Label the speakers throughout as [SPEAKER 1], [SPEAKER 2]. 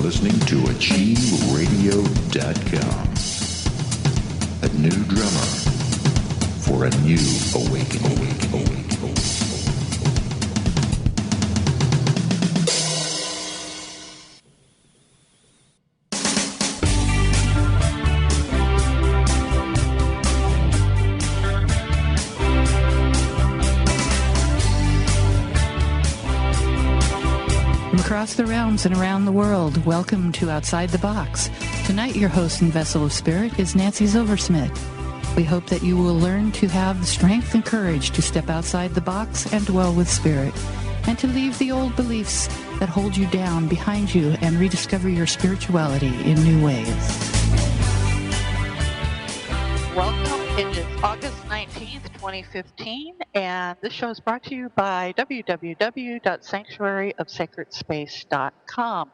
[SPEAKER 1] listening to AchieveRadio.com. A new drummer for a new awakening.
[SPEAKER 2] Across the realms and around the world, welcome to Outside the Box. Tonight, your host and vessel of spirit is Nancy Zilversmit. We hope that you will learn to have the strength and courage to step outside the box and dwell with spirit, and to leave the old beliefs that hold you down behind you and rediscover your spirituality in new ways.
[SPEAKER 3] Welcome. It is August 19th, 2015, and this show is brought to you by www.sanctuaryofsacredspace.com.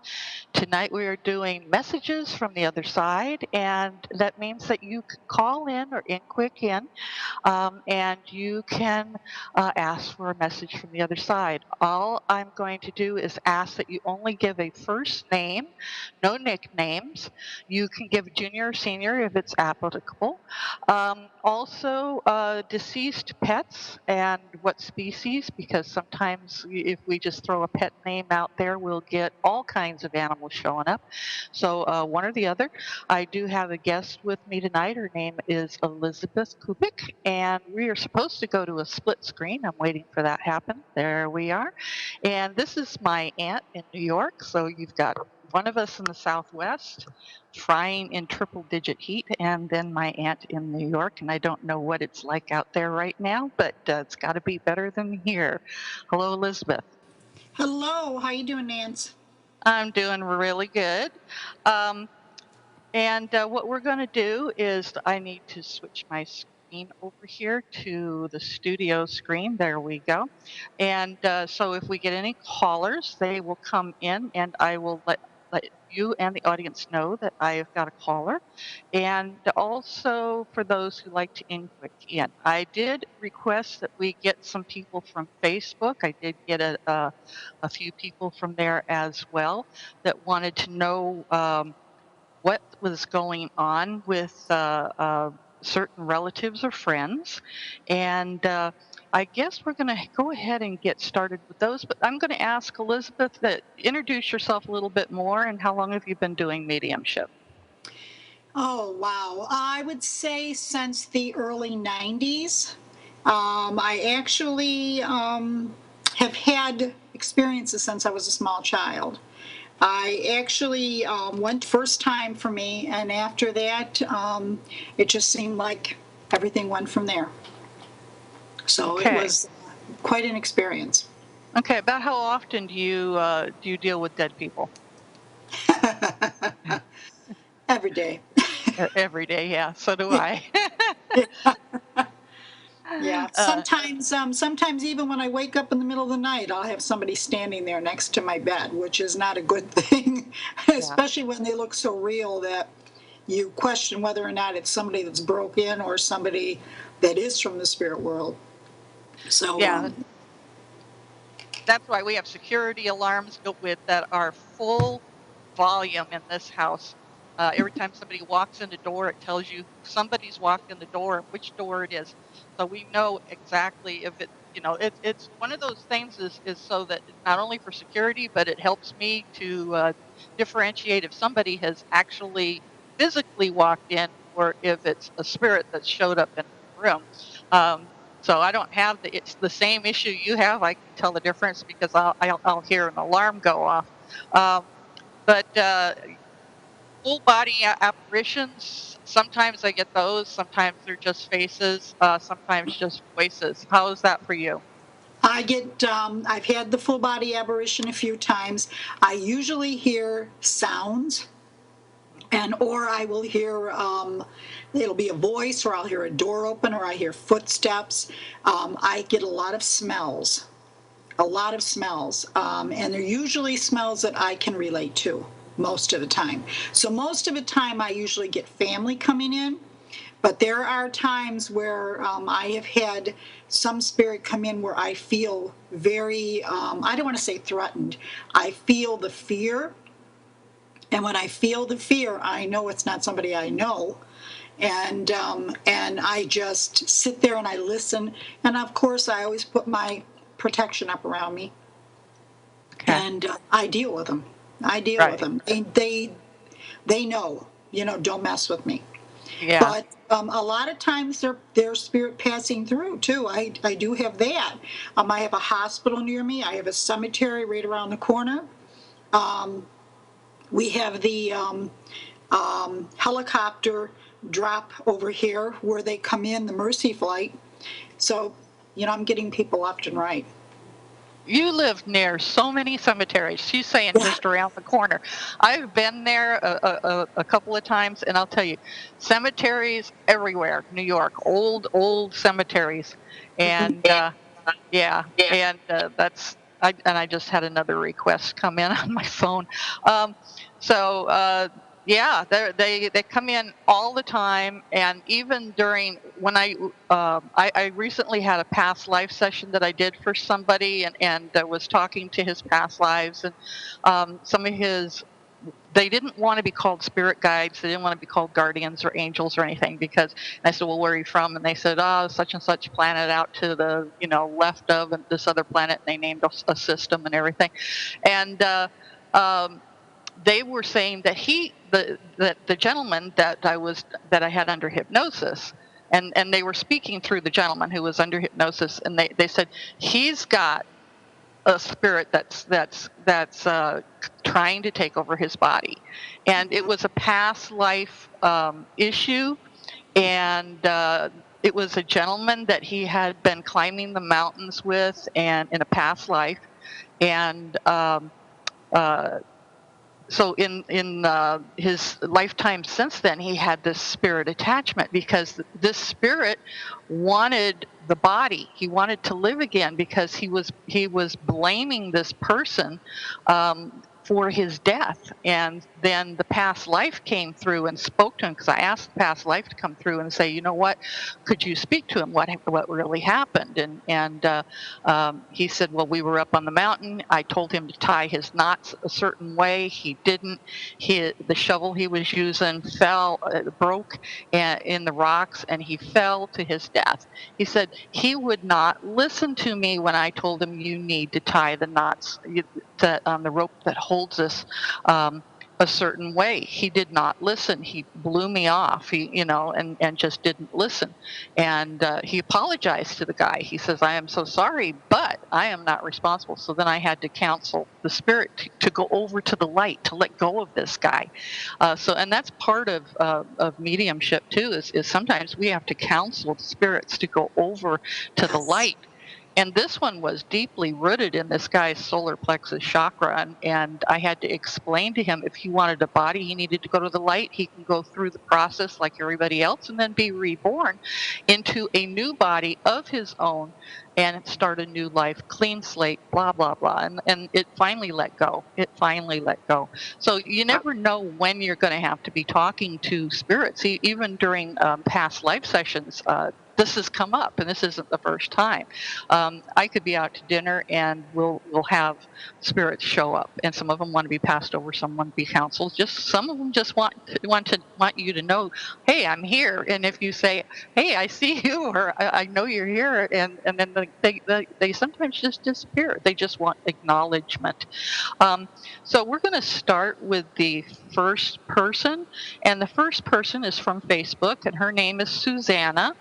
[SPEAKER 3] Tonight we are doing messages from the other side, and that means that you can call in or quick in, and you can ask for a message from the other side. All I'm going to do is ask that you only give a first name, no nicknames. You can give junior or senior if it's applicable. Also, deceased pets and what species, because sometimes if we just throw a pet name out there, we'll get all kinds of animals showing up. So one or the other. I do have a guest with me tonight. Her name is Elizabeth Kubik, and we are supposed to go to a split screen. I'm waiting for that to happen. There we are. And this is my aunt in New York. So you've got one of us in the Southwest frying in triple-digit heat, and then my aunt in New York, and I don't know what it's like out there right now, but it's got to be better than here. Hello, Elizabeth.
[SPEAKER 4] Hello, how you doing, Nance?
[SPEAKER 3] I'm doing really good. And what we're going to do is I need to switch my screen over here to the studio screen. There we go. And so if we get any callers, they will come in, and I will let you and the audience know that I have got a caller. And also for those who like to quick in, I did request that we get some people from Facebook. I did get a few people from there as well that wanted to know what was going on with certain relatives or friends. And I guess we're going to go ahead and get started with those. But I'm going to ask Elizabeth to introduce yourself a little bit more, and how long have you been doing mediumship?
[SPEAKER 4] Oh, wow. I would say since the early 90s. I actually have had experiences since I was a small child. I actually went first time for me, and after that, it just seemed like everything went from there. So It was quite an experience.
[SPEAKER 3] Okay, about how often do you deal with dead people?
[SPEAKER 4] Every day.
[SPEAKER 3] Every day, yeah. So do I.
[SPEAKER 4] Yeah. Sometimes even when I wake up in the middle of the night, I'll have somebody standing there next to my bed, which is not a good thing, especially when they look so real that you question whether or not it's somebody that's broke in or somebody that is from the spirit world. So
[SPEAKER 3] yeah. That's why we have security alarms with that are full volume in this house. Every time somebody walks in the door, it tells you somebody's walked in the door and which door it is. So we know exactly if it, it's one of those things is so that not only for security, but it helps me to differentiate if somebody has actually physically walked in or if it's a spirit that showed up in the room. So I don't have it's the same issue you have. I can tell the difference because I'll hear an alarm go off. But full body apparitions, sometimes I get those. Sometimes they're just faces. Sometimes just voices. How is that for you?
[SPEAKER 4] I've had the full body apparition a few times. I usually hear sounds, or I will hear, it'll be a voice, or I'll hear a door open, or I hear footsteps. I get a lot of smells, and they're usually smells that I can relate to most of the time. So most of the time I usually get family coming in, but there are times where I have had some spirit come in where I feel very, I don't want to say threatened, I feel the fear And when I feel the fear, I know it's not somebody I know. And I just sit there and I listen. And of course, I always put my protection up around me,
[SPEAKER 3] Okay.
[SPEAKER 4] and I deal with them. I deal with
[SPEAKER 3] Right.
[SPEAKER 4] them. They know, don't mess with me.
[SPEAKER 3] Yeah.
[SPEAKER 4] But a lot of times they're spirit passing through too. I do have that. I have a hospital near me. I have a cemetery right around the corner. We have the helicopter drop over here where they come in, the Mercy flight. So, I'm getting people left and right.
[SPEAKER 3] You live near so many cemeteries. She's saying
[SPEAKER 4] Yeah.
[SPEAKER 3] just around the corner. I've been there a couple of times, and I'll tell you, cemeteries everywhere. New York, old cemeteries, and yeah, and I just had another request come in on my phone. Um, so yeah, they come in all the time, and even during when I recently had a past life session that I did for somebody, and was talking to his past lives, and some of his they didn't want to be called spirit guides. They didn't want to be called guardians or angels or anything because I said, well, where are you from? And they said, oh, such and such planet out to the, left of this other planet. And they named a system and everything. And um, they were saying that that the gentleman that I had under hypnosis, and they were speaking through the gentleman who was under hypnosis, and they said he's got a spirit that's trying to take over his body, and it was a past life issue, and it was a gentleman that he had been climbing the mountains with, and in a past life, and uh, so in his lifetime since then, he had this spirit attachment because this spirit wanted the body. He wanted to live again because he was blaming this person for his death. And then the past life came through and spoke to him, because I asked the past life to come through and say, you know what, could you speak to him? What really happened? And he said, well, we were up on the mountain. I told him to tie his knots a certain way. He didn't. The shovel he was using broke in the rocks, and he fell to his death. He said he would not listen to me when I told him, you need to tie the knots that on the rope that holds us a certain way. He did not listen. He blew me off. And just didn't listen. And he apologized to the guy. He says, I am so sorry, but I am not responsible. So then I had to counsel the spirit to go over to the light, to let go of this guy. And that's part of mediumship too, is sometimes we have to counsel the spirits to go over to the
[SPEAKER 4] Yes.
[SPEAKER 3] light. And this one was deeply rooted in this guy's solar plexus chakra. And I had to explain to him, if he wanted a body, he needed to go to the light. He can go through the process like everybody else and then be reborn into a new body of his own and start a new life, clean slate, blah, blah, blah. And it finally let go. It finally let go. So you never know when you're going to have to be talking to spirits. Even during past life sessions, this has come up, and this isn't the first time. I could be out to dinner, and we'll have spirits show up, and some of them want to be passed over, some want to be counseled. Just some of them just want you to know, hey, I'm here. And if you say, hey, I see you, or I know you're here, and then they sometimes just disappear. They just want acknowledgement. So we're going to start with the first person, and the first person is from Facebook, and her name is Susanna,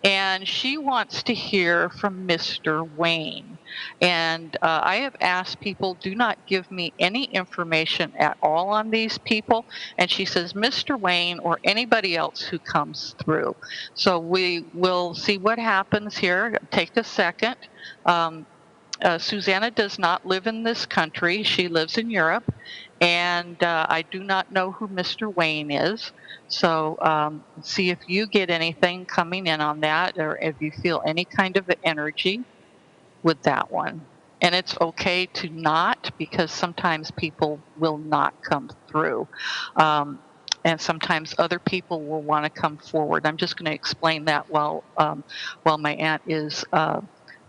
[SPEAKER 3] and she wants to hear from Mr. Wayne. And I have asked people, do not give me any information at all on these people. And she says, Mr. Wayne or anybody else who comes through. So we will see what happens here. Take a second. Susanna does not live in this country. She lives in Europe. And I do not know who Mr. Wayne is. So see if you get anything coming in on that, or if you feel any kind of energy with that one. And it's okay to not, because sometimes people will not come through. And sometimes other people will want to come forward. I'm just going to explain that while my aunt is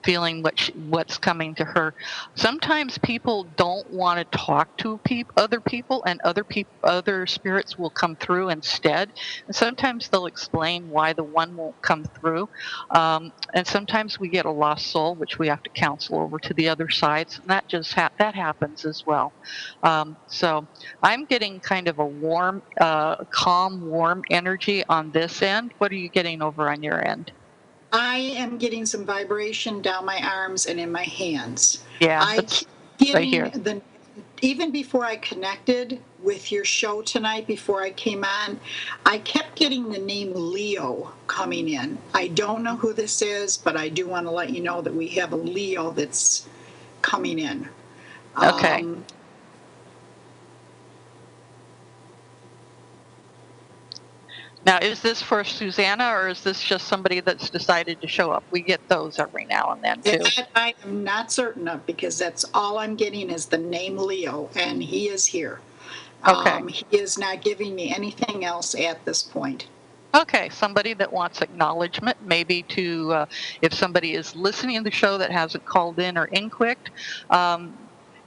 [SPEAKER 3] feeling what's coming to her. Sometimes people don't want to talk to other people, and other spirits will come through instead. And sometimes they'll explain why the one won't come through. And sometimes we get a lost soul, which we have to counsel over to the other sides, and that just that happens as well. So I'm getting kind of a warm, calm, warm energy on this end. What are you getting over on your end?
[SPEAKER 4] I am getting some vibration down my arms and in my hands.
[SPEAKER 3] Yeah,
[SPEAKER 4] I
[SPEAKER 3] that's
[SPEAKER 4] keep
[SPEAKER 3] right
[SPEAKER 4] getting
[SPEAKER 3] here.
[SPEAKER 4] even before I connected with your show tonight, before I came on, I kept getting the name Leo coming in. I don't know who this is, but I do want to let you know that we have a Leo that's coming in.
[SPEAKER 3] Okay. Now, is this for Susanna, or is this just somebody that's decided to show up? We get those every now and then, too.
[SPEAKER 4] That I am not certain of, because that's all I'm getting is the name Leo, and he is here.
[SPEAKER 3] Okay.
[SPEAKER 4] He is not giving me anything else at this point.
[SPEAKER 3] Okay, somebody that wants acknowledgement, maybe to, if somebody is listening to the show that hasn't called in or inquicked,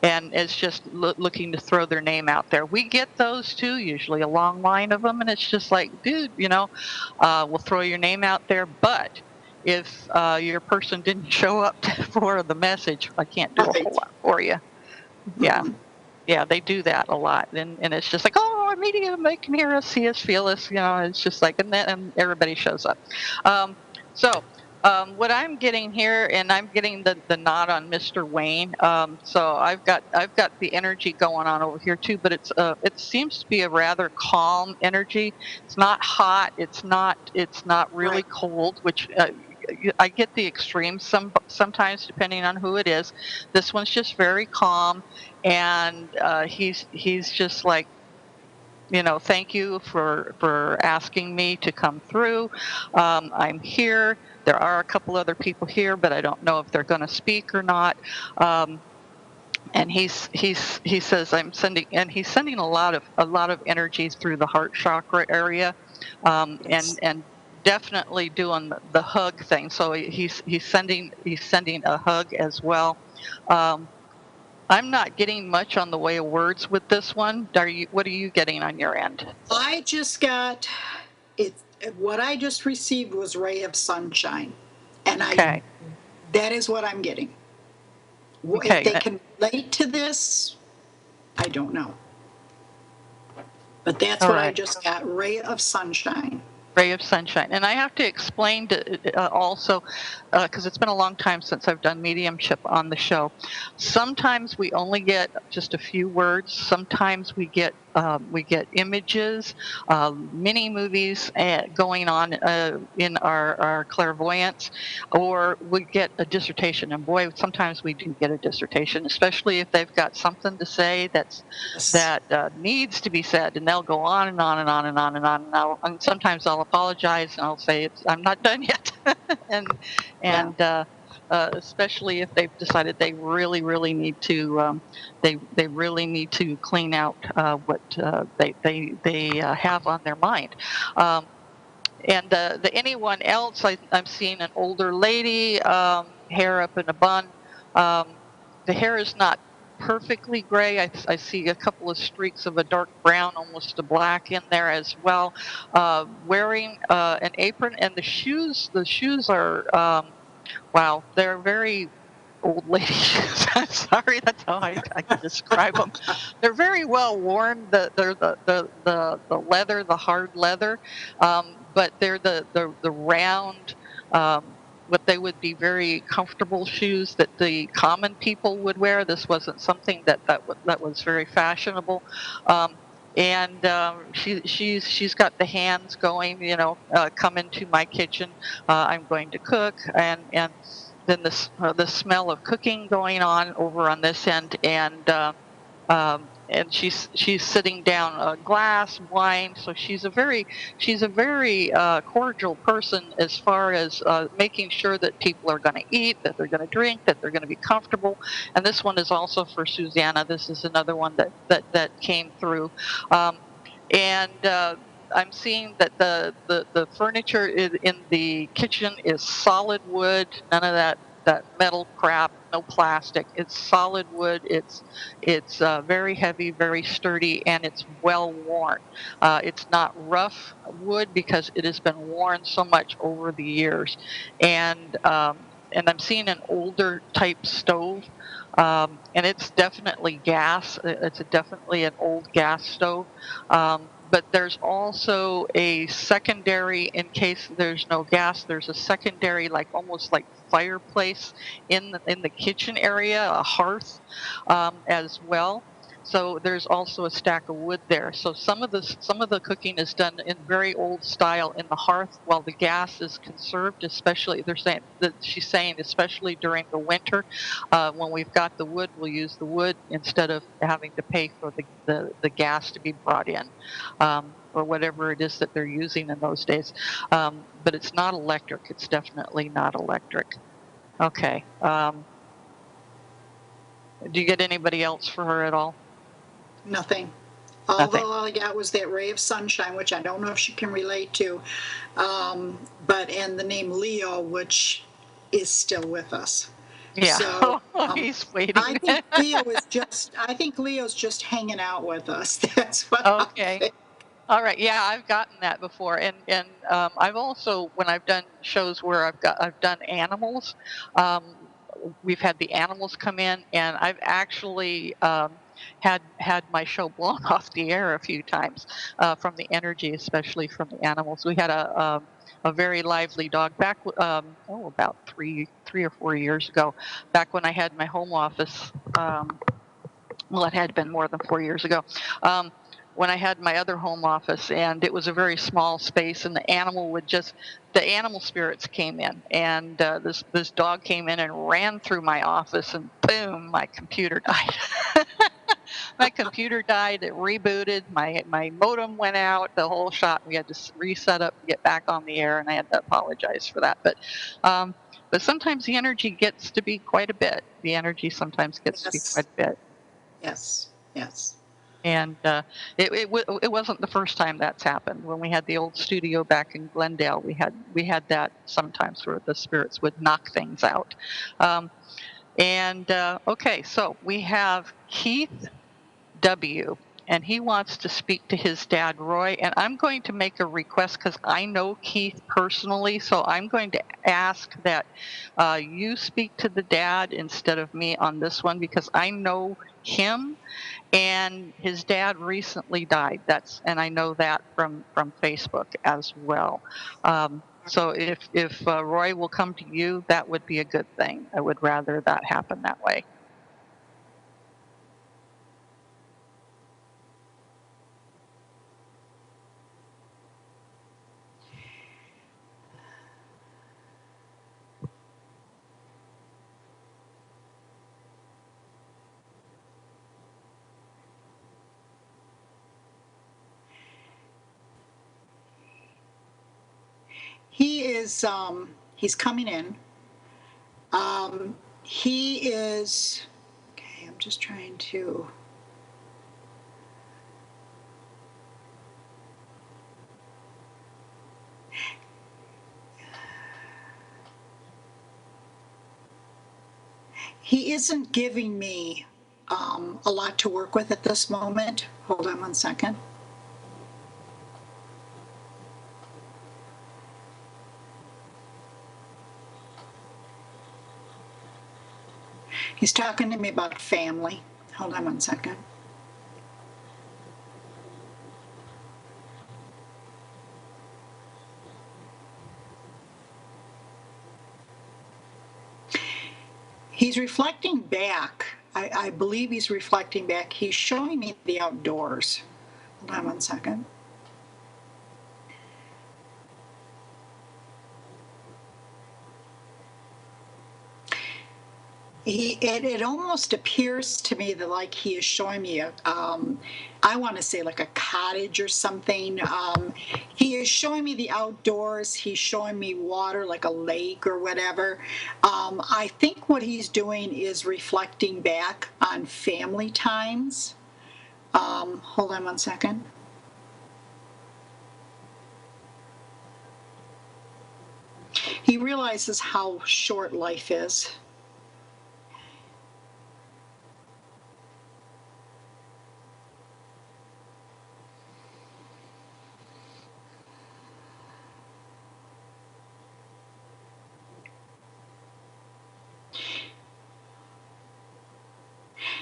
[SPEAKER 3] and is just looking to throw their name out there. We get those too, usually a long line of them, and it's just like, dude, we'll throw your name out there, but if your person didn't show up for the message, I can't do a whole lot for you. Yeah.
[SPEAKER 4] Mm-hmm.
[SPEAKER 3] Yeah, they do that a lot, and it's just like, oh, medium, they can hear us, see us, feel us. It's just like, and then everybody shows up. So what I'm getting here, and I'm getting the nod on Mr. Wayne. So I've got the energy going on over here too, but it seems to be a rather calm energy. It's not hot. It's not really
[SPEAKER 4] Right.
[SPEAKER 3] cold, which. I get the extremes sometimes depending on who it is. This one's just very calm, and he's just like, thank you for asking me to come through. I'm here. There are a couple other people here, but I don't know if they're going to speak or not. And he says he's sending a lot of energies through the heart chakra area, and definitely doing the hug thing. So he's sending a hug as well. I'm not getting much on the way of words with this one. What are you getting on your end?
[SPEAKER 4] I just got it. What I just received was ray of sunshine, and
[SPEAKER 3] Okay.
[SPEAKER 4] that is what I'm getting.
[SPEAKER 3] Okay.
[SPEAKER 4] If they can relate to this, I don't know. But that's
[SPEAKER 3] All
[SPEAKER 4] what I
[SPEAKER 3] right.
[SPEAKER 4] just got, ray of sunshine.
[SPEAKER 3] Ray of sunshine. And I have to explain also, because it's been a long time since I've done mediumship on the show. Sometimes we only get just a few words. Sometimes we get images, mini movies going on in our clairvoyance, or we get a dissertation. And boy, sometimes we do get a dissertation, especially if they've got something to say that needs to be said, and they'll go on and on and on and on and on. And sometimes I'll apologize and I'll say I'm not done yet, and especially if they've decided they really need to they really need to clean out what they have on their mind. And anyone else, I'm seeing an older lady, hair up in a bun. The hair is not perfectly gray. I see a couple of streaks of a dark brown, almost a black in there as well. Wearing an apron, and the shoes. The shoes are wow. They're very old lady shoes. I'm sorry, that's how I can describe them. They're very well worn. They're the leather, the hard leather, but they're the round. What they would be very comfortable shoes that the common people would wear. This wasn't something that was very fashionable. And she's got the hands going, come into my kitchen. I'm going to cook, and then the smell of cooking going on over on this end, and she's sitting down a glass wine. So she's a very cordial person as far as making sure that people are going to eat, that they're going to drink, that they're going to be comfortable. And this one is also for Susanna. This is another one that came through, and I'm seeing that the furniture in the kitchen is solid wood, none of that that metal crap, no plastic. It's solid wood. It's very heavy, very sturdy, and it's well worn. It's not rough wood because it has been worn so much over the years, and I'm seeing an older type stove, and it's definitely gas. It's definitely an old gas stove. But there's also a secondary, in case there's no gas, there's a secondary, like almost like fireplace in the kitchen area, a hearth as well. So there's also a stack of wood there. So some of the cooking is done in very old style in the hearth, while the gas is conserved. Especially, she's saying, especially during the winter, when we've got the wood, we'll use the wood instead of having to pay for the gas to be brought in, or whatever it is that they're using in those days. But it's not electric. It's definitely not electric. Okay. Do you get anybody else for her at all?
[SPEAKER 4] Nothing.
[SPEAKER 3] Nothing.
[SPEAKER 4] All I got was that ray of sunshine, which I don't know if she can relate to, and the name Leo, which is still with us.
[SPEAKER 3] Yeah.
[SPEAKER 4] So
[SPEAKER 3] He's waiting.
[SPEAKER 4] I think Leo's just hanging out with us. That's what
[SPEAKER 3] Okay.
[SPEAKER 4] I think.
[SPEAKER 3] All right. Yeah, I've gotten that before, and I've also, when I've done shows where I've done animals, we've had the animals come in, and I've actually had my show blown off the air a few times from the energy, especially from the animals. We had a very lively dog back about 3 or 4 years ago, back when I had my home office. Well, it had been more than 4 years ago. When I had my other home office, and it was a very small space, and the animal spirits came in, and this dog came in and ran through my office, and boom, my computer died. My computer died. It rebooted. My modem went out. The whole shot. We had to reset up to get back on the air, and I had to apologize for that. But sometimes the energy gets to be quite a bit. The energy sometimes gets to be
[SPEAKER 4] Yes.
[SPEAKER 3] quite a bit.
[SPEAKER 4] Yes. Yes.
[SPEAKER 3] And it wasn't the first time that's happened. When we had the old studio back in Glendale, we had that sometimes where the spirits would knock things out. Okay, so we have Keith W. And he wants to speak to his dad, Roy. And I'm going to make a request because I know Keith personally. So I'm going to ask that you speak to the dad instead of me on this one, because I know him, and his dad recently died. And I know that from Facebook as well. So if Roy will come to you, that would be a good thing. I would rather that happen that way.
[SPEAKER 4] He's coming in. He is, okay, I'm just trying to. He isn't giving me a lot to work with at this moment. Hold on one second. He's talking to me about family. Hold on one second. He's reflecting back. I believe he's reflecting back. He's showing me the outdoors. Hold on one second. It almost appears to me that like he is showing me I want to say like a cottage or something. He is showing me the outdoors. He's showing me water, like a lake or whatever. I think what he's doing is reflecting back on family times. Hold on one second. He realizes how short life is.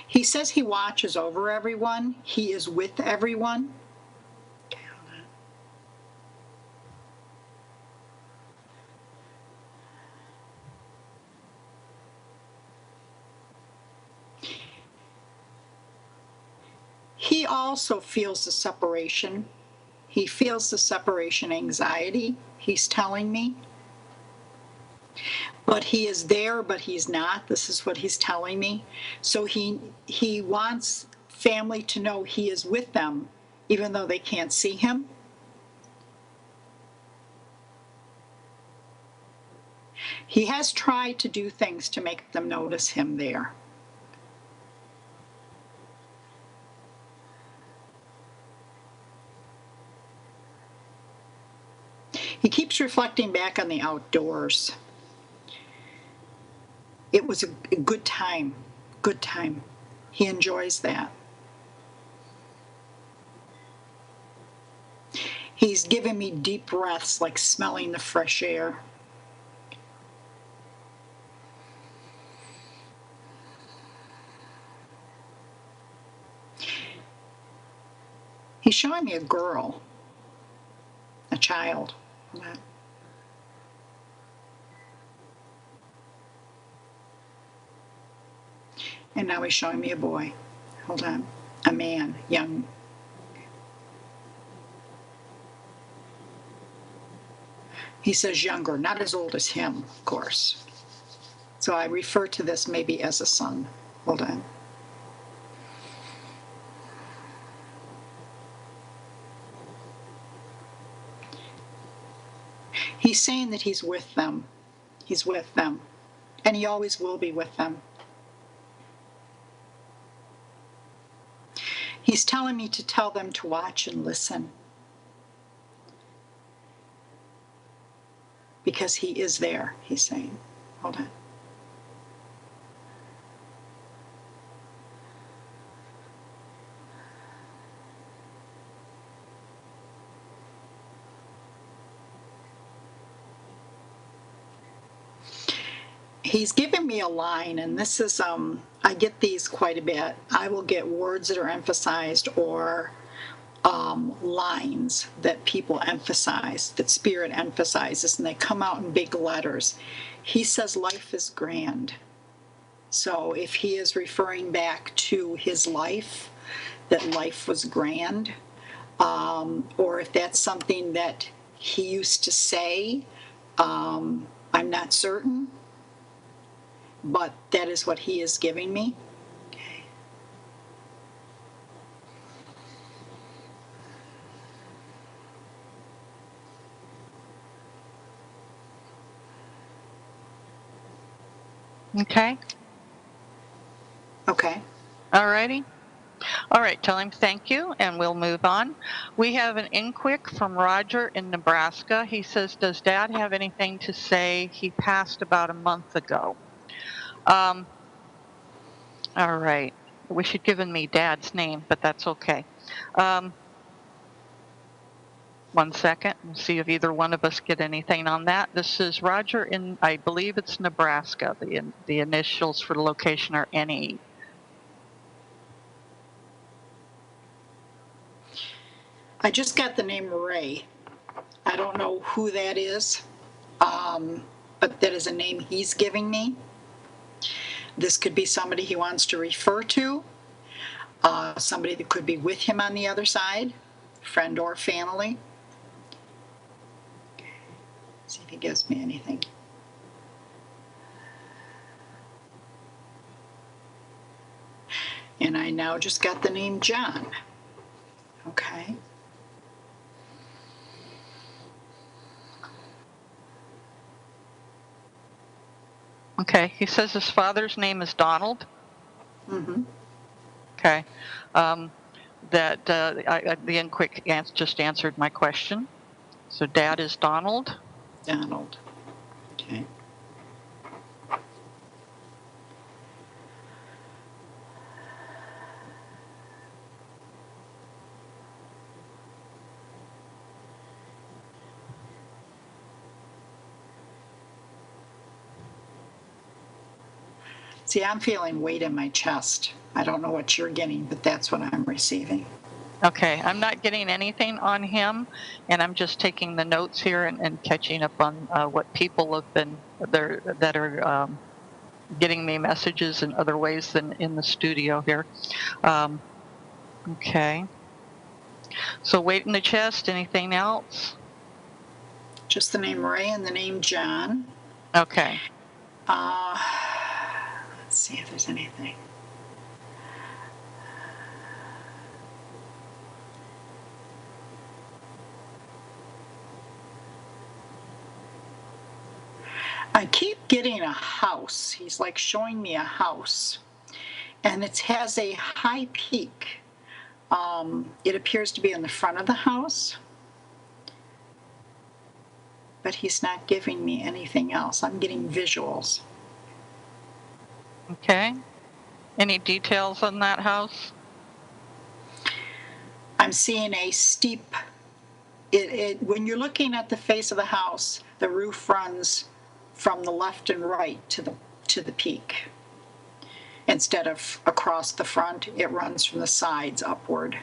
[SPEAKER 4] He says he watches over everyone. He is with everyone. Okay, hold on. He also feels the separation. He feels the separation anxiety, he's telling me. But he is there, but he's not. This is what he's telling me. So he wants family to know he is with them, even though they can't see him. He has tried to do things to make them notice him there. He keeps reflecting back on the outdoors. It was a good time, good time. He enjoys that. He's giving me deep breaths, like smelling the fresh air. He's showing me a girl, a child. And now he's showing me a boy. Hold on. A man, young. He says younger, not as old as him, of course. So I refer to this maybe as a son. Hold on. He's saying that he's with them. He's with them. And he always will be with them. He's telling me to tell them to watch and listen. Because he is there, he's saying. Hold on. He's given me a line, and this is, I get these quite a bit. I will get words that are emphasized or lines that people emphasize, that Spirit emphasizes, and they come out in big letters. He says life is grand. So if he is referring back to his life, that life was grand, or if that's something that he used to say, I'm not certain. But that is what he is giving me. Okay.
[SPEAKER 3] Okay.
[SPEAKER 4] Okay.
[SPEAKER 3] All righty. All right, tell him thank you, and we'll move on. We have an inquick from Roger in Nebraska. He says, does Dad have anything to say? He passed about a month ago. All right. I wish you'd given me Dad's name, but that's okay. One second and see if either one of us get anything on that. This is Roger in, I believe it's Nebraska. The initials for the location are NE.
[SPEAKER 4] I just got the name Ray. I don't know who that is, but that is a name he's giving me. This could be somebody he wants to refer to, somebody that could be with him on the other side, friend or family. See if he gives me anything. And I now just got the name John. Okay.
[SPEAKER 3] Okay, he says his father's name is Donald.
[SPEAKER 4] Mm-hmm.
[SPEAKER 3] Okay. The inquick just answered my question. So Dad is Donald.
[SPEAKER 4] Donald. Okay. Okay. See, I'm feeling weight in my chest. I don't know what you're getting, but that's what I'm receiving.
[SPEAKER 3] Okay, I'm not getting anything on him, and I'm just taking the notes here and catching up on what people have been there that are getting me messages in other ways than in the studio here. Okay. So weight in the chest, anything else?
[SPEAKER 4] Just the name Ray and the name John.
[SPEAKER 3] Okay.
[SPEAKER 4] Let's see if there's anything. I keep getting a house. He's like showing me a house. And it has a high peak. It appears to be in the front of the house. But he's not giving me anything else. I'm getting visuals.
[SPEAKER 3] Okay. Any details on that house?
[SPEAKER 4] I'm seeing a steep. When you're looking at the face of the house, the roof runs from the left and right to the peak. Instead of across the front, it runs from the sides upward.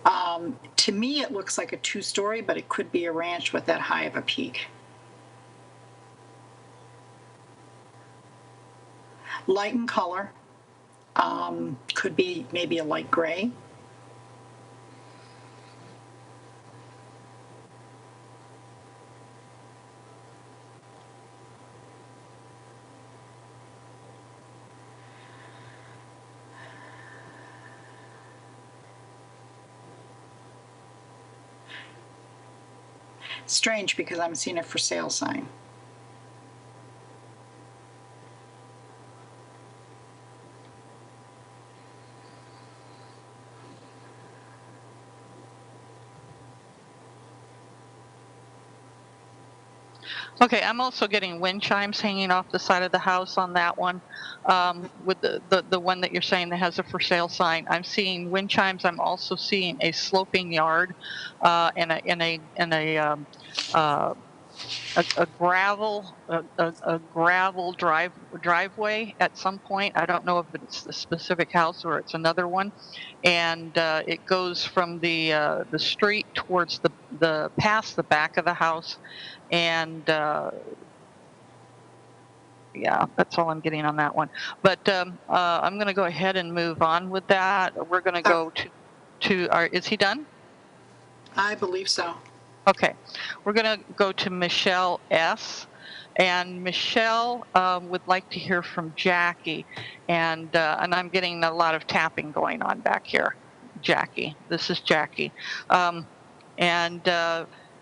[SPEAKER 4] To me, it looks like a two-story, but it could be a ranch with that high of a peak. Light in color. Could be maybe a light gray. Strange because I'm seeing a for sale sign.
[SPEAKER 3] Okay, I'm also getting wind chimes hanging off the side of the house on that one. With the one that you're saying that has a for sale sign, I'm seeing wind chimes. I'm also seeing a sloping yard, and a gravel driveway at some point. I don't know if it's the specific house or it's another one, and it goes from the street towards the past the back of the house, and yeah, that's all I'm getting on that one. But I'm going to go ahead and move on with that. We're going to go to is he done?
[SPEAKER 4] I believe so.
[SPEAKER 3] Okay, we're going to go to Michelle S. And Michelle would like to hear from Jackie, and I'm getting a lot of tapping going on back here. Jackie, this is Jackie, and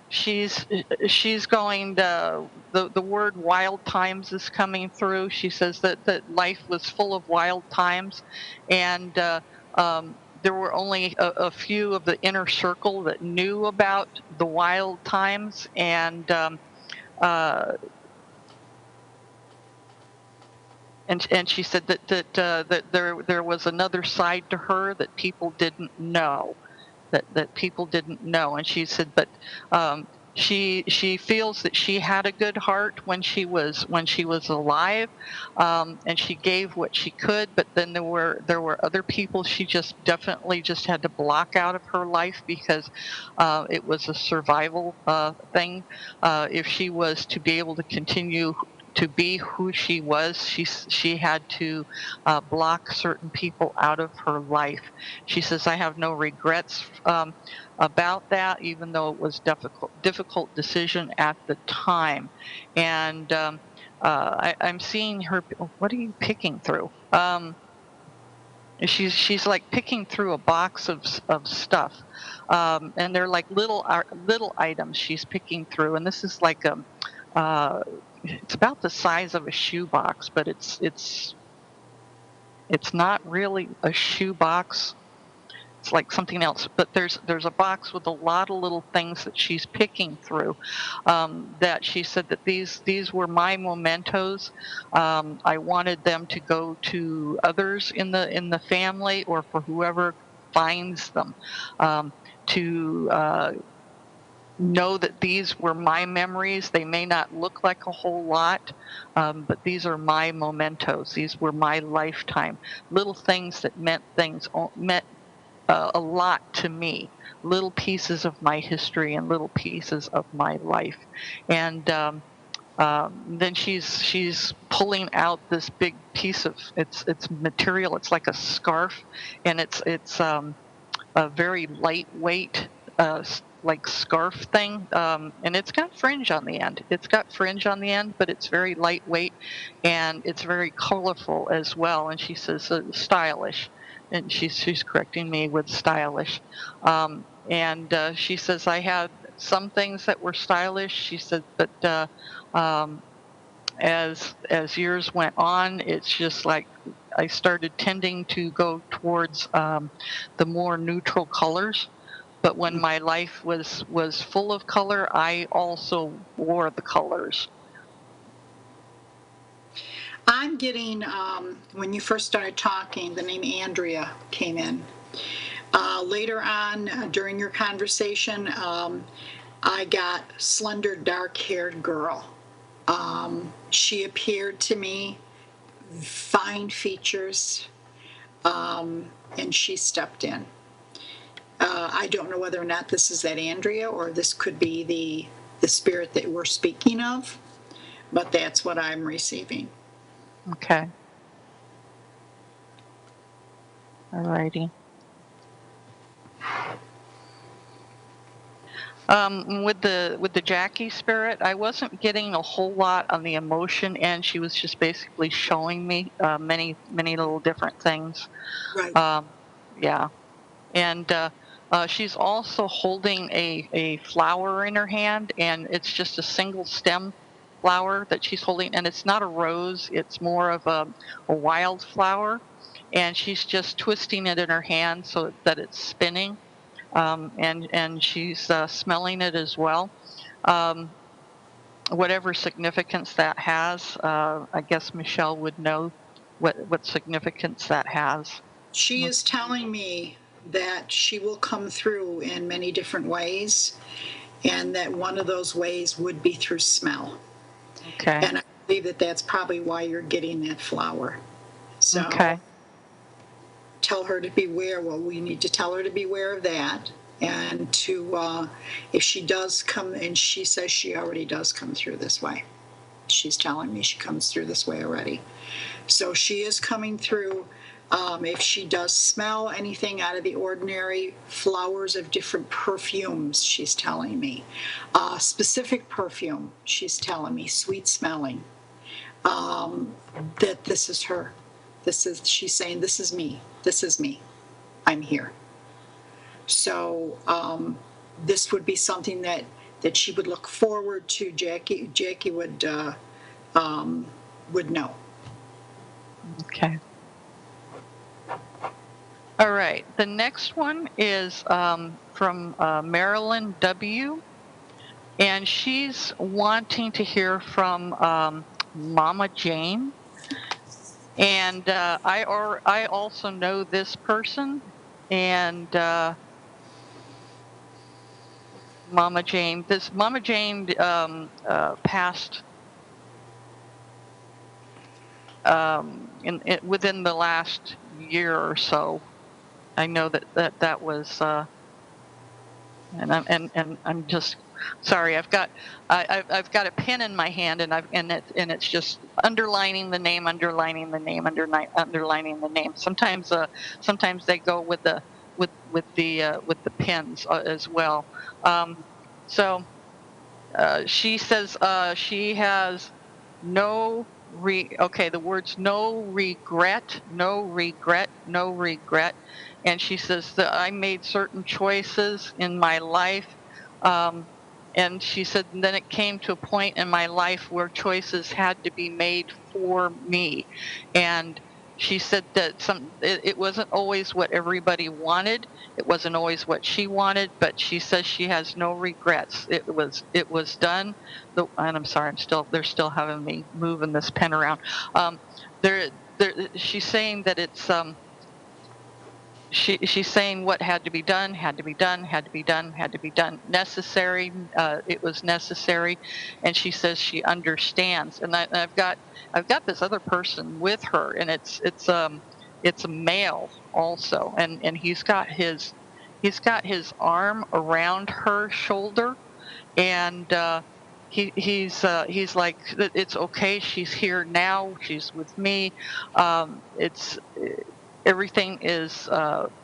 [SPEAKER 3] she's going. The word wild times is coming through. She says that life was full of wild times, and there were only a few of the inner circle that knew about the wild times, uh, and she said that there was another side to her that people didn't know, that people didn't know, and she said, but she feels that she had a good heart when she was alive, and she gave what she could, but then there were other people she just definitely just had to block out of her life because it was a survival thing. If she was to be able to continue to be who she was, she had to block certain people out of her life. She says, I have no regrets about that, even though it was difficult decision at the time. And I'm seeing her. What are you picking through? She's like picking through a box of stuff, and they're like little items she's picking through. And this is like it's about the size of a shoebox, but it's not really a shoebox. it's like something else. But there's a box with a lot of little things that she's picking through. That she said that these were my mementos. I wanted them to go to others in the family, or for whoever finds them, to know that these were my memories. They may not look like a whole lot, but these are my mementos. These were my lifetime little things that meant a lot to me. Little pieces of my history and little pieces of my life. And then she's pulling out this big piece of it's material. It's like a scarf, and it's a very lightweight like scarf thing, and it's got fringe on the end. But it's very lightweight, and it's very colorful as well. And she says stylish, and she's correcting me with stylish. And she says I had some things that were stylish. She said, but as years went on, it's just like I started tending to go towards the more neutral colors. But when my life was full of color, I also wore the colors.
[SPEAKER 4] I'm getting, when you first started talking, the name Andrea came in. Later on during your conversation, I got slender, dark-haired girl. She appeared to me, fine features, and she stepped in. I don't know whether or not this is that Andrea or this could be the spirit that we're speaking of, but that's what I'm receiving.
[SPEAKER 3] Okay. All righty. With the Jackie spirit, I wasn't getting a whole lot on the emotion end. She was just basically showing me many little different things.
[SPEAKER 4] Right.
[SPEAKER 3] Yeah, and she's also holding a flower in her hand, and it's just a single stem flower that she's holding, and it's not a rose. It's more of a wildflower, and she's just twisting it in her hand so that it's spinning. And she's smelling it as well. Whatever significance that has, I guess Michelle would know what significance that has.
[SPEAKER 4] She is telling me that she will come through in many different ways, and that one of those ways would be through smell.
[SPEAKER 3] Okay.
[SPEAKER 4] And I believe that that's probably why you're getting that flower. So
[SPEAKER 3] okay.
[SPEAKER 4] Tell her to beware. Well, we need to tell her to beware of that. And to, if she does come, and she says she already does come through this way. She's telling me she comes through this way already. So she is coming through. If she does smell anything out of the ordinary, flowers of different perfumes, she's telling me. Specific perfume, she's telling me, sweet smelling. That this is her. She's saying, this is me. This is me. I'm here. So this would be something that she would look forward to. Jackie would know.
[SPEAKER 3] Okay. All right. The next one is from Marilyn W. And she's wanting to hear from Mama Jane. And I also know this person. And Mama Jane. This Mama Jane passed within the last year or so. I know that was, and I'm just sorry. I've got a pen in my hand, and it's just underlining the name. Underlining the name. Sometimes they go with the pens as well. So she says she has no the words no regret, and she says that I made certain choices in my life, and she said then it came to a point in my life where choices had to be made for me, and she said that it wasn't always what everybody wanted. It wasn't always what she wanted, but she says she has no regrets. It was done. And I'm sorry, they're still having me moving this pen around. There, she's saying that it's she's saying what had to be done, had to be done, had to be done, had to be done. Necessary. It was necessary, and she says she understands. And I've got this other person with her, and it's a male also, and he's got his arm around her shoulder, and he's like, it's okay. She's here now. She's with me. It's everything is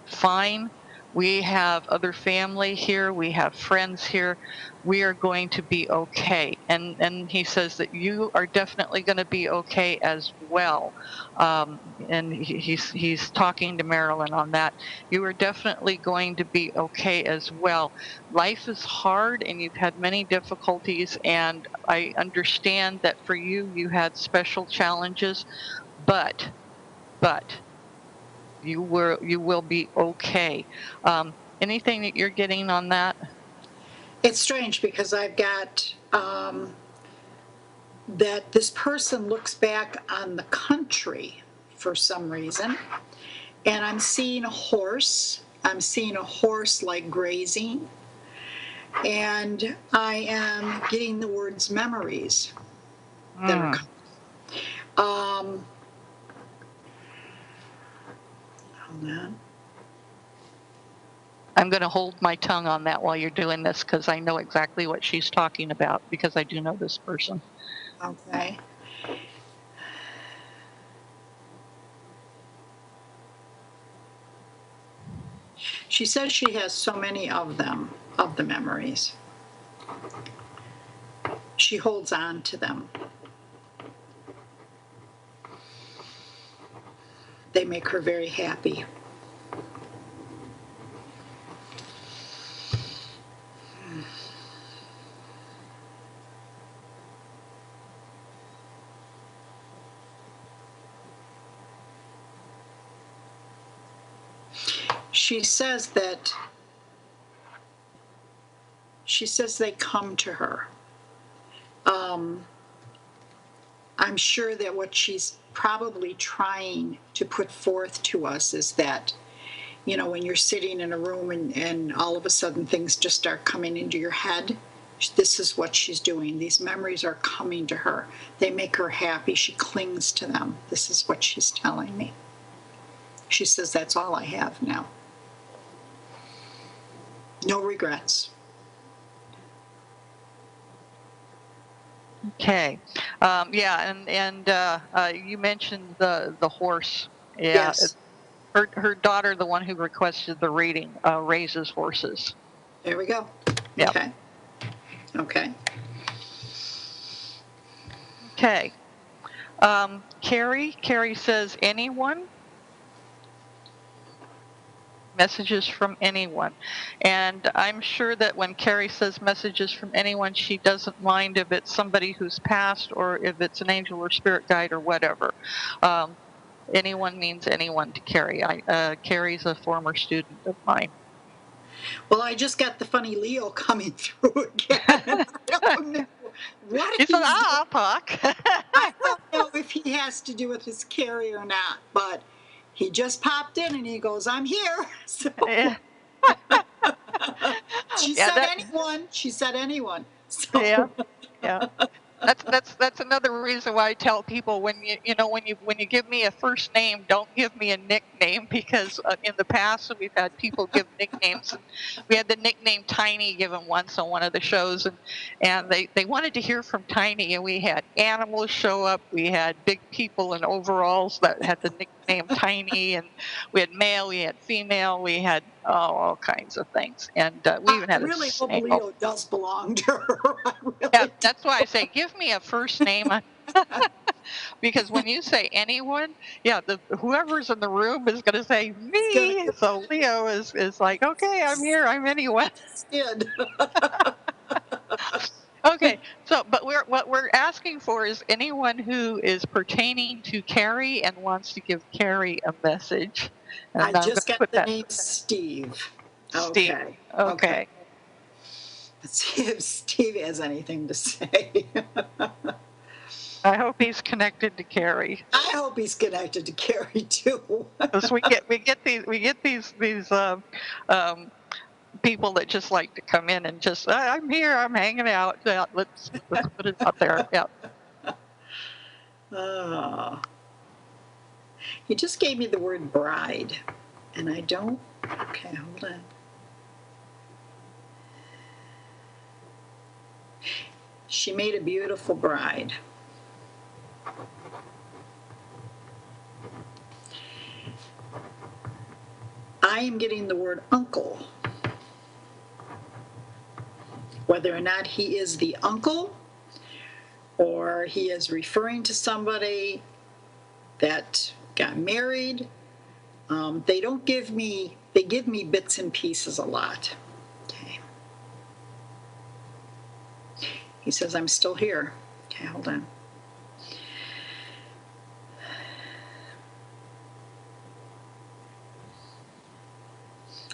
[SPEAKER 3] fine. We have other family here. We have friends here. We are going to be okay. And he says that you are definitely going to be okay as well. And he's talking to Marilyn on that. You are definitely going to be okay as well. Life is hard, and you've had many difficulties. And I understand that for you, you had special challenges, but you will be okay. Anything that you're getting on that?
[SPEAKER 4] It's strange because I've got that this person looks back on the country for some reason, and I'm seeing a horse. I'm seeing a horse like grazing, and I am getting the words memories that are coming. Hold on.
[SPEAKER 3] I'm going to hold my tongue on that while you're doing this, because I know exactly what she's talking about, because I do know this person.
[SPEAKER 4] Okay. She says she has so many of them, of the memories. She holds on to them. They make her very happy. She says they come to her. I'm sure that what she's probably trying to put forth to us is that, when you're sitting in a room and all of a sudden things just start coming into your head, this is what she's doing. These memories are coming to her. They make her happy. She clings to them. This is what she's telling me. She says, that's all I have now. No regrets.
[SPEAKER 3] Okay. Yeah, and you mentioned the horse. Yeah.
[SPEAKER 4] Yes.
[SPEAKER 3] Her daughter, the one who requested the reading, raises horses.
[SPEAKER 4] There we go.
[SPEAKER 3] Yep.
[SPEAKER 4] Okay. Okay.
[SPEAKER 3] Okay. Carrie says, anyone? Messages from anyone. And I'm sure that when Carrie says messages from anyone, she doesn't mind if it's somebody who's passed or if it's an angel or spirit guide or whatever. Anyone means anyone to Carrie. Carrie's a former student of mine.
[SPEAKER 4] Well, I just got the funny Leo coming through again. I don't know what
[SPEAKER 3] He's an Puck.
[SPEAKER 4] I don't know if he has to do with his Carrie or not, but he just popped in and he goes, I'm here. So
[SPEAKER 3] Yeah.
[SPEAKER 4] She said anyone. She said anyone. So.
[SPEAKER 3] Yeah. That's another reason why I tell people when you give me a first name, don't give me a nickname, because in the past we've had people give nicknames. We had the nickname Tiny given once on one of the shows, and they wanted to hear from Tiny, and we had animals show up, we had big people in overalls that had the nickname Tiny, and we had male, we had female, we had all kinds of things, and we even had
[SPEAKER 4] I really hope
[SPEAKER 3] snake.
[SPEAKER 4] Leo does belong to her.
[SPEAKER 3] That's why I say give me a first name, because when you say anyone, whoever's in the room is going to say me. So Leo is like, okay, I'm here, I'm anyone.
[SPEAKER 4] Did.
[SPEAKER 3] Okay, so but what we're asking for is anyone who is pertaining to Carrie and wants to give Carrie a message. And
[SPEAKER 4] I
[SPEAKER 3] I'm going
[SPEAKER 4] just
[SPEAKER 3] to
[SPEAKER 4] got
[SPEAKER 3] put
[SPEAKER 4] the
[SPEAKER 3] that
[SPEAKER 4] name Steve.
[SPEAKER 3] Steve.
[SPEAKER 4] Okay. Okay.
[SPEAKER 3] Okay.
[SPEAKER 4] Let's see if Steve has anything to say.
[SPEAKER 3] I hope he's connected to Carrie.
[SPEAKER 4] I hope he's connected to Carrie too.
[SPEAKER 3] Because we get these people that just like to come in and just I'm here, I'm hanging out. Yeah, let's put it out there. Yeah.
[SPEAKER 4] Oh. He just gave me the word bride, and I don't. Okay, hold on. She made a beautiful bride. I am getting the word uncle. Whether or not he is the uncle or he is referring to somebody that got married, they don't give me, they give me bits and pieces a lot. Okay. He says, I'm still here. Okay, hold on.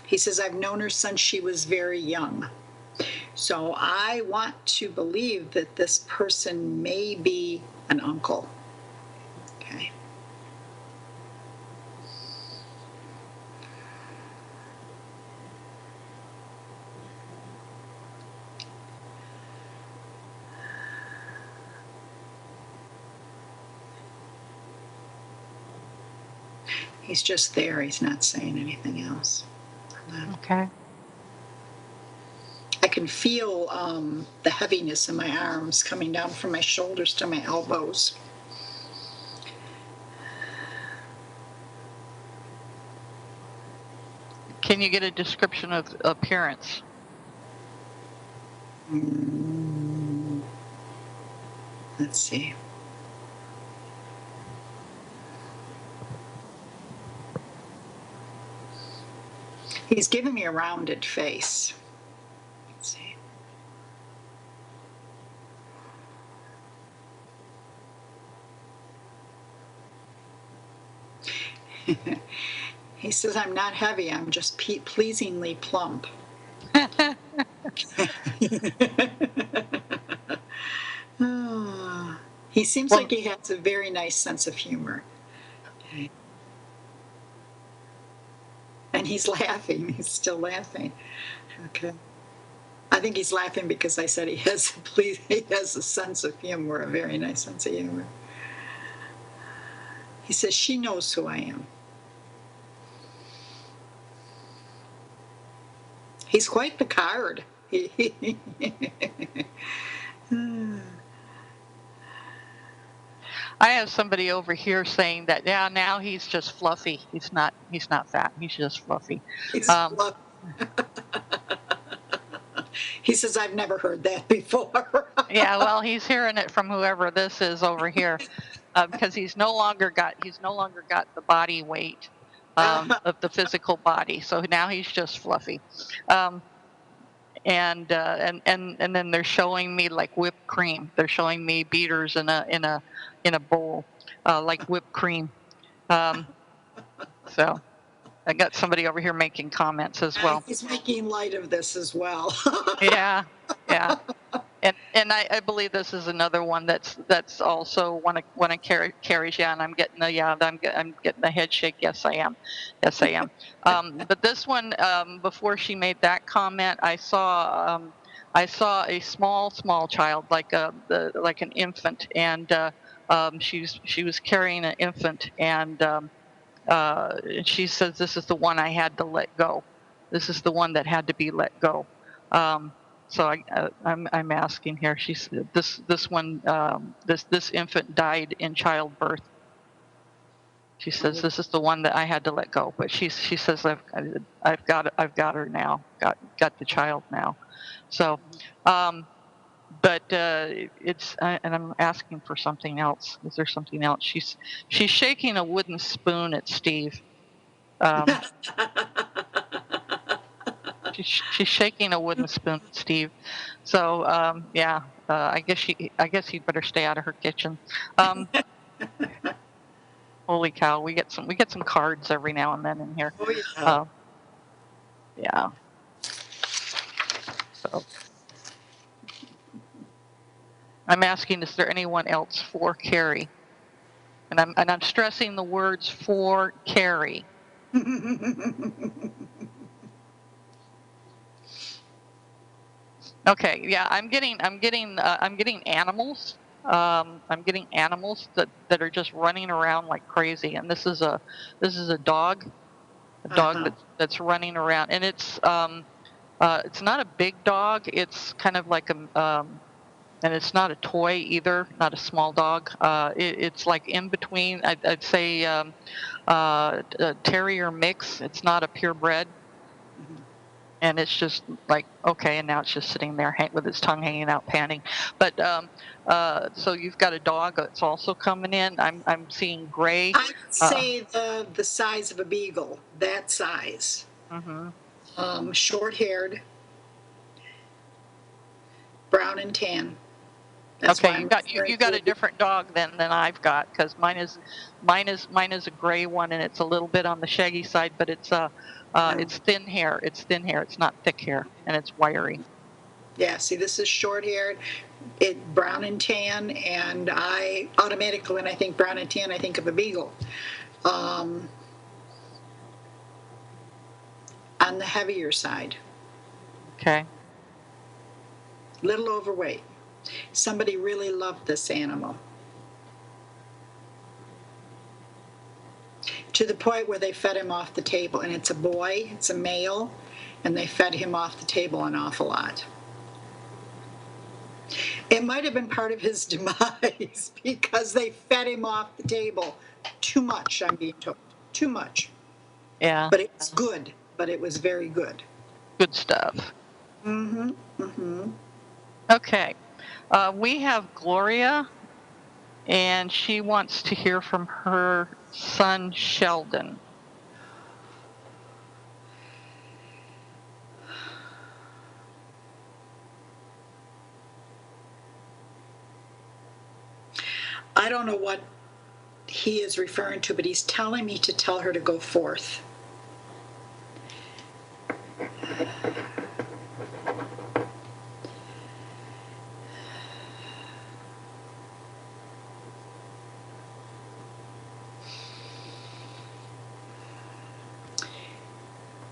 [SPEAKER 4] He says, I've known her since she was very young. So I want to believe that this person may be an uncle. Okay. He's just there. He's not saying anything else.
[SPEAKER 3] Okay.
[SPEAKER 4] I can feel the heaviness in my arms coming down from my shoulders to my elbows.
[SPEAKER 3] Can you get a description of appearance?
[SPEAKER 4] Let's see. He's giving me a rounded face. Let's see. He says, I'm not heavy, I'm just pleasingly plump. He seems like he has a very nice sense of humor. Okay. And he's laughing. He's still laughing. Okay. I think he's laughing because I said he has a sense of humor, a very nice sense of humor. He says, she knows who I am. He's quite the card.
[SPEAKER 3] I have somebody over here saying that now he's just fluffy. He's not fat. He's just fluffy.
[SPEAKER 4] He's fluffy. He says, I've never heard that before.
[SPEAKER 3] Yeah, well, he's hearing it from whoever this is over here, because he's no longer got the body weight of the physical body. So now he's just fluffy. And then they're showing me like whipped cream. They're showing me beaters in a bowl, like whipped cream. So I got somebody over here making comments as well.
[SPEAKER 4] He's making light of this as well.
[SPEAKER 3] Yeah. And I believe this is another one that's also one of Carrie's. Yeah, and I'm getting the head shake. Yes, I am. But this one, before she made that comment, I saw a small child, like an infant, and she was carrying an infant, and she says, this is the one I had to let go. This is the one that had to be let go. So I'm asking here. She's this one. This infant died in childbirth. She says this is the one that I had to let go. But she says I've got her now. Got the child now. So, but it's and I'm asking for something else. Is there something else? She's shaking a wooden spoon at Steve. She's shaking a wooden spoon, Steve. So yeah, I guess you'd better stay out of her kitchen. Holy cow, we get some cards every now and then in here.
[SPEAKER 4] Oh, yeah.
[SPEAKER 3] Yeah. So I'm asking, is there anyone else for Carrie? And I'm stressing the words for Carrie. Okay, yeah, I'm getting animals. I'm getting animals that are just running around like crazy, and this is a dog, that's running around, and it's not a big dog. It's kind of like and it's not a toy either, not a small dog. It's like in between. I'd say a terrier mix. It's not a purebred. And it's just like, okay, and now it's just sitting there with its tongue hanging out, panting. But so you've got a dog that's also coming in. I'm seeing gray.
[SPEAKER 4] I'd say the size of a beagle, that size. Short-haired, brown and tan. That's
[SPEAKER 3] okay, you got a different dog than I've got, because mine is a gray one, and it's a little bit on the shaggy side, but it's it's thin hair. It's thin hair. It's not thick hair, and it's wiry.
[SPEAKER 4] Yeah, see, this is short-haired, brown and tan, and I automatically, when I think brown and tan, I think of a beagle. On the heavier side.
[SPEAKER 3] Okay.
[SPEAKER 4] Little overweight. Somebody really loved this animal. To the point where they fed him off the table, and it's a boy, it's a male, and they fed him off the table an awful lot. It might have been part of his demise because they fed him off the table too much, I'm being told. Too much.
[SPEAKER 3] Yeah.
[SPEAKER 4] But it's good. But it was very good.
[SPEAKER 3] Good stuff. Okay. We have Gloria, and she wants to hear from her son, Sheldon.
[SPEAKER 4] I don't know what he is referring to, but he's telling me to tell her to go forth.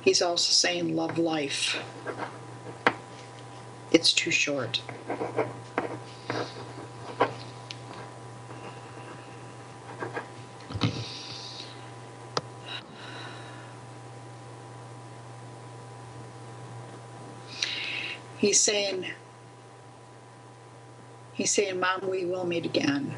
[SPEAKER 4] He's also saying love life. It's too short. He's saying, Mom, we will meet again.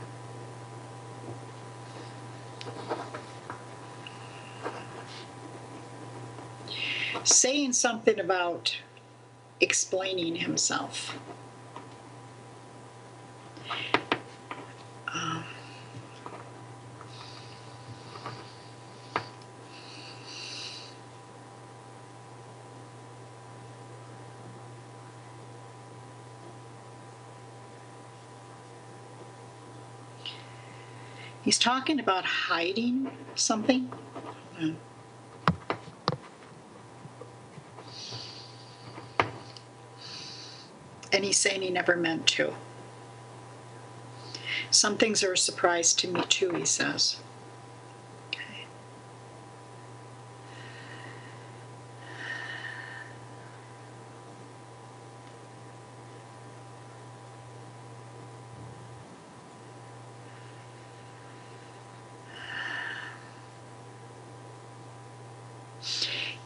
[SPEAKER 4] Saying something about explaining himself. He's talking about hiding something. And he's saying he never meant to. Some things are a surprise to me too, he says. Okay.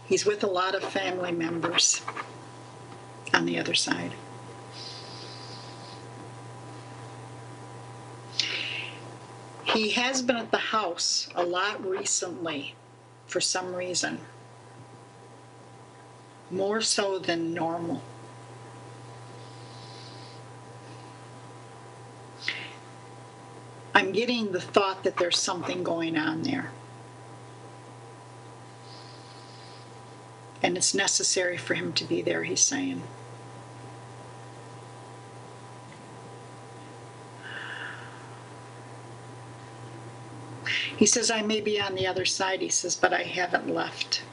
[SPEAKER 4] He's with a lot of family members on the other side. He has been at the house a lot recently for some reason. More so than normal. I'm getting the thought that there's something going on there. And it's necessary for him to be there, he's saying. He says, I may be on the other side, he says, but I haven't left.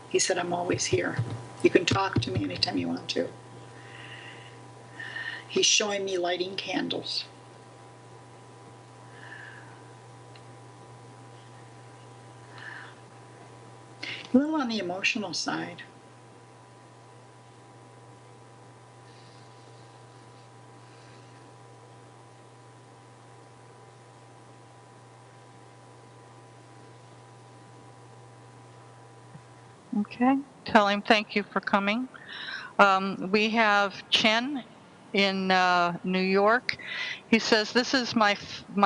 [SPEAKER 4] He said, I'm always here. You can talk to me anytime you want to. He's showing me lighting candles. A little on the emotional side.
[SPEAKER 3] Okay. Tell him thank you for coming. We have Chen in New York. He says, this is my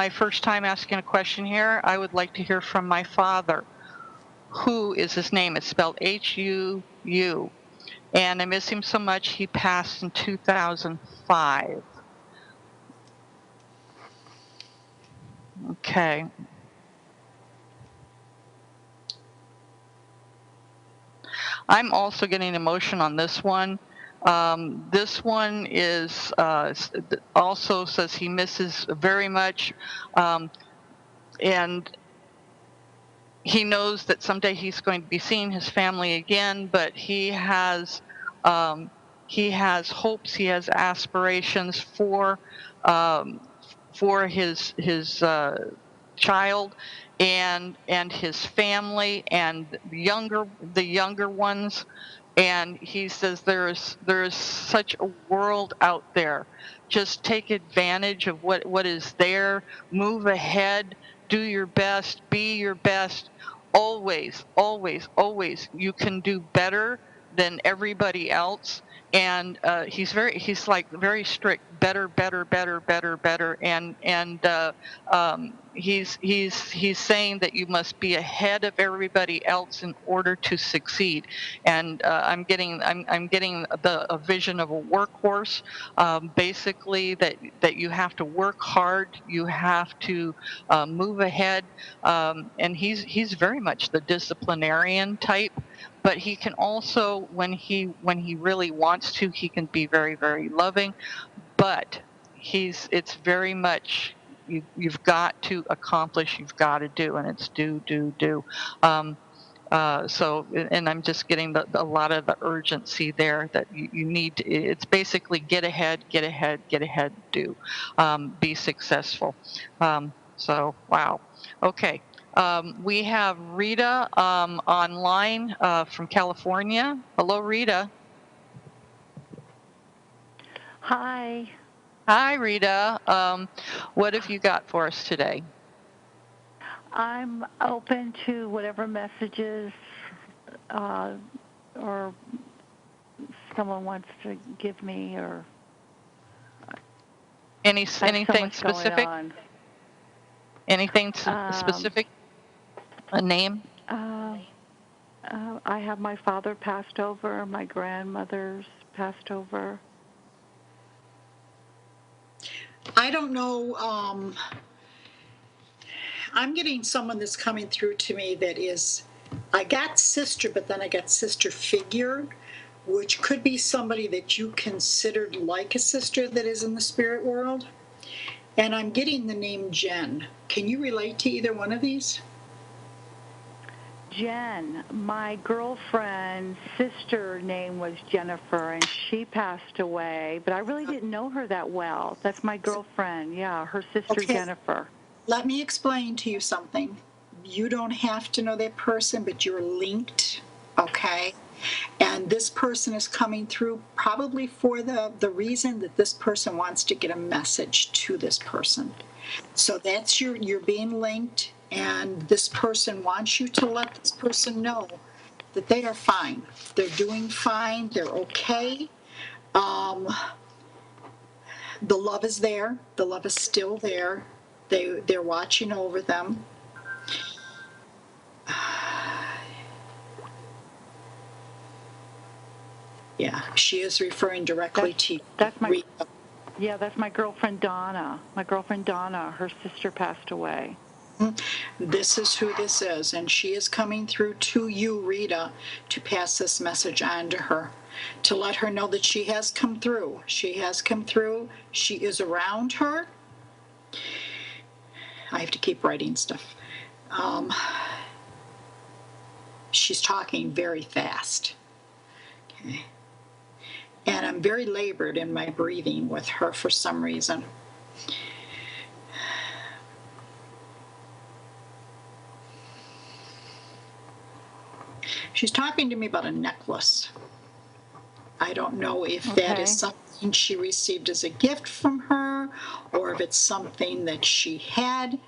[SPEAKER 3] first time asking a question here. I would like to hear from my father. Who is his name? It's spelled H-U-U. And I miss him so much. He passed in 2005. Okay. I'm also getting emotion on this one. This one is also says he misses very much, and he knows that someday he's going to be seeing his family again. But he has hopes, he has aspirations for his child and his family and the younger ones. And he says there's such a world out there. Just take advantage of what is there. Move ahead. Do your best. Be your best. Always, always, always. You can do better than everybody else. And he's like very strict. Better, better, better, better, better. And he's saying that you must be ahead of everybody else in order to succeed. And I'm getting a vision of a workhorse, basically that you have to work hard, you have to move ahead, and he's very much the disciplinarian type. But he can also, when he really wants to, he can be very, very loving. But it's very much you've got to accomplish, you've got to do, and it's do. So, and I'm just getting a lot of the urgency there that you need to, it's basically get ahead, do, be successful. So, wow. Okay. We have Rita online from California. Hello, Rita.
[SPEAKER 5] Hi.
[SPEAKER 3] Hi, Rita. What have you got for us today?
[SPEAKER 5] I'm open to whatever messages or someone wants to give me, or
[SPEAKER 3] anything
[SPEAKER 5] so
[SPEAKER 3] specific? Anything specific? A name?
[SPEAKER 5] I have my father passed over, my grandmother's passed over.
[SPEAKER 4] I don't know. I'm getting someone that's coming through to me that is, I got sister, but then I got sister figure, which could be somebody that you considered like a sister that is in the spirit world. And I'm getting the name Jen. Can you relate to either one of these?
[SPEAKER 5] Jen, my girlfriend's sister name was Jennifer, and she passed away, but I really didn't know her that well. That's my girlfriend, yeah, her sister
[SPEAKER 4] Okay.
[SPEAKER 5] Jennifer.
[SPEAKER 4] Let me explain to you something. You don't have to know that person, but you're linked, okay? And this person is coming through probably for the reason that this person wants to get a message to this person. So that's you're being linked, and this person wants you to let this person know that they are fine. They're doing fine. They're okay. The love is there. The love is still there. They're watching over them. Yeah, she is referring directly to you.
[SPEAKER 5] That's my girlfriend Donna. My girlfriend Donna, her sister passed away.
[SPEAKER 4] This is who this is, and she is coming through to you, Rita, to pass this message on to her, to let her know that she has come through. She has come through. She is around her. I have to keep writing stuff. She's talking very fast. Okay. And I'm very labored in my breathing with her for some reason. She's talking to me about a necklace. I don't know if that is something she received as a gift from her, or if it's something that she had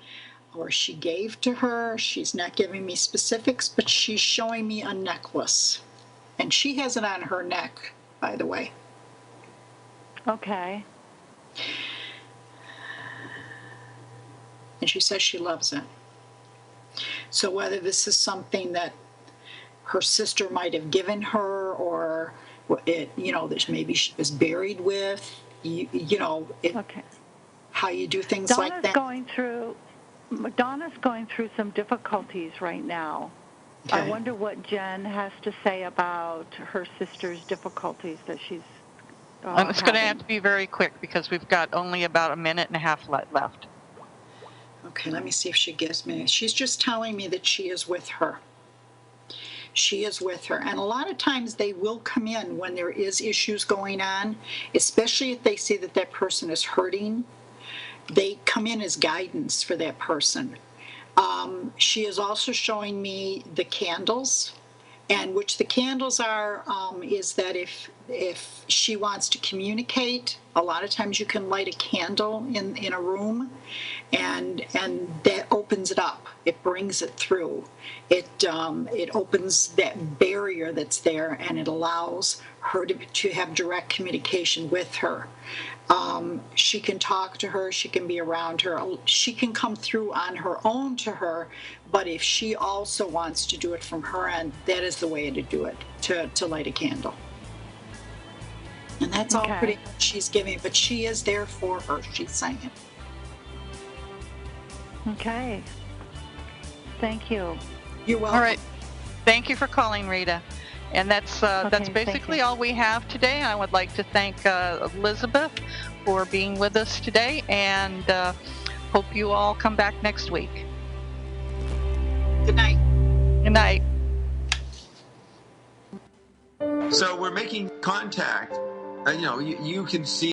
[SPEAKER 4] or she gave to her. She's not giving me specifics, but she's showing me a necklace. And she has it on her neck, by the way.
[SPEAKER 5] Okay.
[SPEAKER 4] And she says she loves it. So whether this is something that her sister might have given her, or it, that maybe she was buried with,
[SPEAKER 5] Okay.
[SPEAKER 4] how you do things
[SPEAKER 5] Donna's
[SPEAKER 4] like that.
[SPEAKER 5] Donna's going through some difficulties right now.
[SPEAKER 4] Okay.
[SPEAKER 5] I wonder what Jen has to say about her sister's difficulties that she's
[SPEAKER 3] It's going to have
[SPEAKER 5] having.
[SPEAKER 3] to be very quick because we've got only about a minute and a half left.
[SPEAKER 4] Okay, let me see if she gives me. She's just telling me that she is with her. She is with her. And a lot of times they will come in when there is issues going on, especially if they see that that person is hurting. They come in as guidance for that person. She is also showing me the candles, and which the candles are is that if she wants to communicate, a lot of times you can light a candle in a room, and that opens it up. It brings it through. It opens that barrier that's there, and it allows her to have direct communication with her. She can talk to her, she can be around her, she can come through on her own to her, but if she also wants to do it from her end, that is the way to do it, to light a candle. And that's all pretty much she's giving, but she is there for her, she's saying.
[SPEAKER 5] Okay. Thank you.
[SPEAKER 4] You're welcome.
[SPEAKER 3] All right. Thank you for calling, Rita. And that's basically all we have today. I would like to thank Elizabeth for being with us today, and hope you all come back next week.
[SPEAKER 4] Good night.
[SPEAKER 3] Good night.
[SPEAKER 6] So we're making contact. You can see